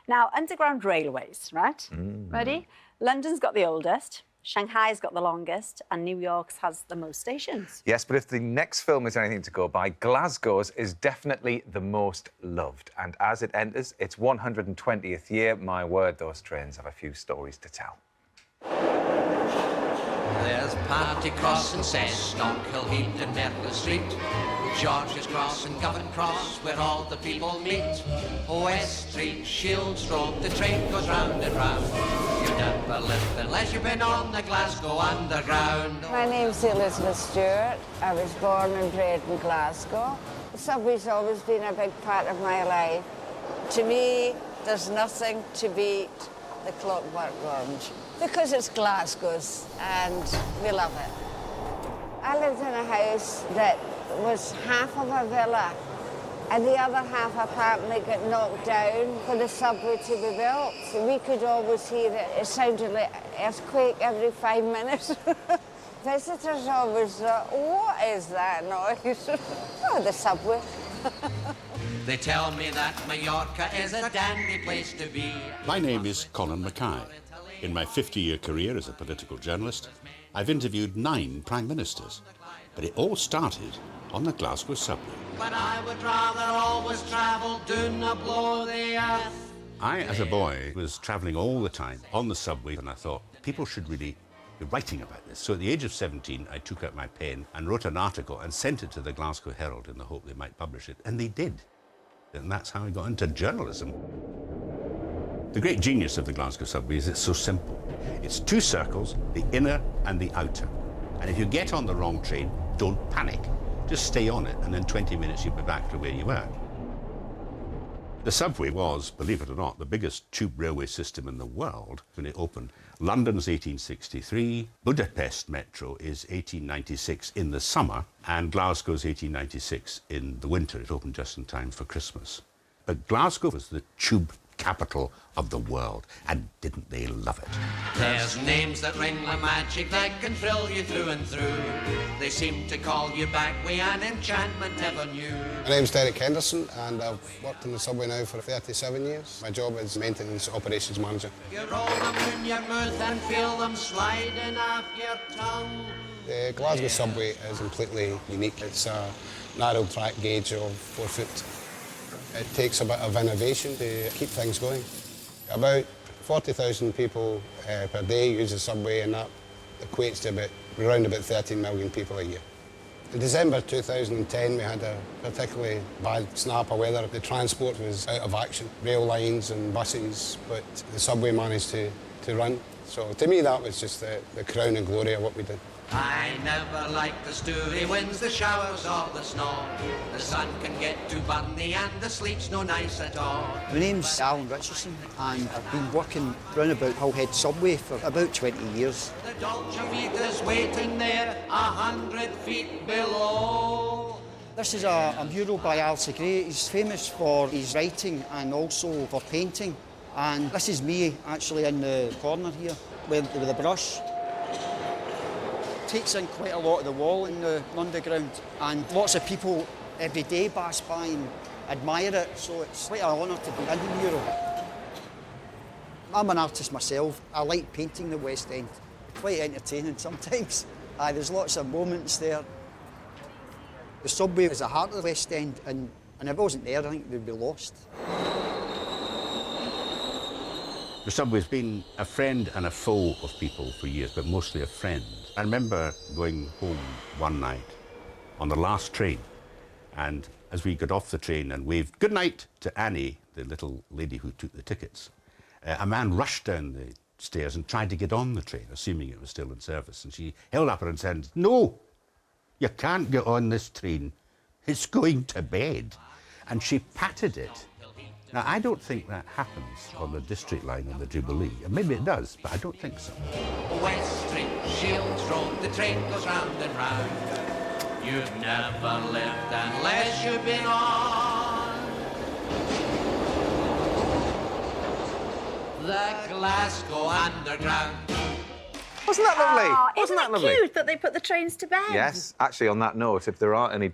Now, underground railways, right? Ready? London's got the oldest, Shanghai's got the longest, and New York's has the most stations. Yes, but if the next film is anything to go by, Glasgow's is definitely the most loved. And as it enters its 120th year, my word, those trains have a few stories to tell. There's Party Cross and Cess, Stockhill Heath and Merton Street, George's Cross and Govan Cross, where all the people meet. West Street, Shields Road, the train goes round and round. You never live unless you've been on the Glasgow Underground. My name's Elizabeth Stewart. I was born and bred in Glasgow. The subway's always been a big part of my life. To me, there's nothing to beat the Clockwork Orange, because it's Glasgow's and we love it. I lived in a house that was half of a villa and the other half apparently got knocked down for the subway to be built. So we could always hear it. It sounded like an earthquake every 5 minutes. Visitors always thought, what is that noise? Oh, the subway. They tell me that Mallorca is a dandy place to be. My name is Colin Mackay. In my 50-year career as a political journalist, I've interviewed 9 prime ministers. But it all started on the Glasgow subway. But I would rather always travel, do not blow the earth. I, as a boy, was travelling all the time on the subway, and I thought people should really be writing about this. So at the age of 17, I took out my pen and wrote an article and sent it to the Glasgow Herald in the hope they might publish it, and they did. And that's how I got into journalism. The great genius of the Glasgow subway is it's so simple. It's 2 circles, the inner and the outer. And if you get on the wrong train, don't panic. Just stay on it, and in 20 minutes you'll be back to where you were. The subway was, believe it or not, the biggest tube railway system in the world when it opened. London's 1863, Budapest Metro is 1896 in the summer, and Glasgow's 1896 in the winter. It opened just in time for Christmas. But Glasgow was the tube capital of the world, and didn't they love it? There's names that ring like magic that can thrill you through and through. They seem to call you back with an enchantment never knew. My name's Derek Henderson, and I've worked in the subway now for 37 years. My job is maintenance operations manager. You roll them in your mouth and feel them sliding off your tongue. The Glasgow subway is completely unique. It's a narrow track gauge of 4 foot. It takes a bit of innovation to keep things going. About 40,000 people per day use the subway, and that equates to around about 13 million people a year. In December 2010, we had a particularly bad snap of weather. The transport was out of action, rail lines and buses, but the subway managed to run. So to me, that was just the crown and glory of what we did. I never liked the stewy winds, the showers or the snow. The sun can get too bunny and the sleep's no nice at all. My name's Alan Richardson, and I've been working round about Hullhead Subway for about 20 years. The Dolce Vita's waiting there 100 feet below. This is a mural by Alistair Gray. He's famous for his writing and also for painting. And this is me actually in the corner here with a brush. Takes in quite a lot of the wall in the underground, and lots of people every day pass by and admire it, so it's quite an honour to be in the mural. I'm an artist myself. I like painting the West End. Quite entertaining sometimes. There's lots of moments there. The subway is the heart of the West End, and if it wasn't there, I think we'd be lost. The subway's been a friend and a foe of people for years, but mostly a friend. I remember going home one night on the last train, and as we got off the train and waved good night to Annie, the little lady who took the tickets, a man rushed down the stairs and tried to get on the train, assuming it was still in service, and she held up her hand and said, "No, you can't get on this train. It's going to bed." And she patted it. Now, I don't think that happens on the District Line on the Jubilee. Maybe it does, but I don't think so. West Street, Shields Road, the train goes round and round. You've never lived unless you've been on the Glasgow Underground. Wasn't that lovely? Oh, Wasn't isn't that it lovely? cute that they put the trains to bed? Yes, actually, on that note, if there aren't any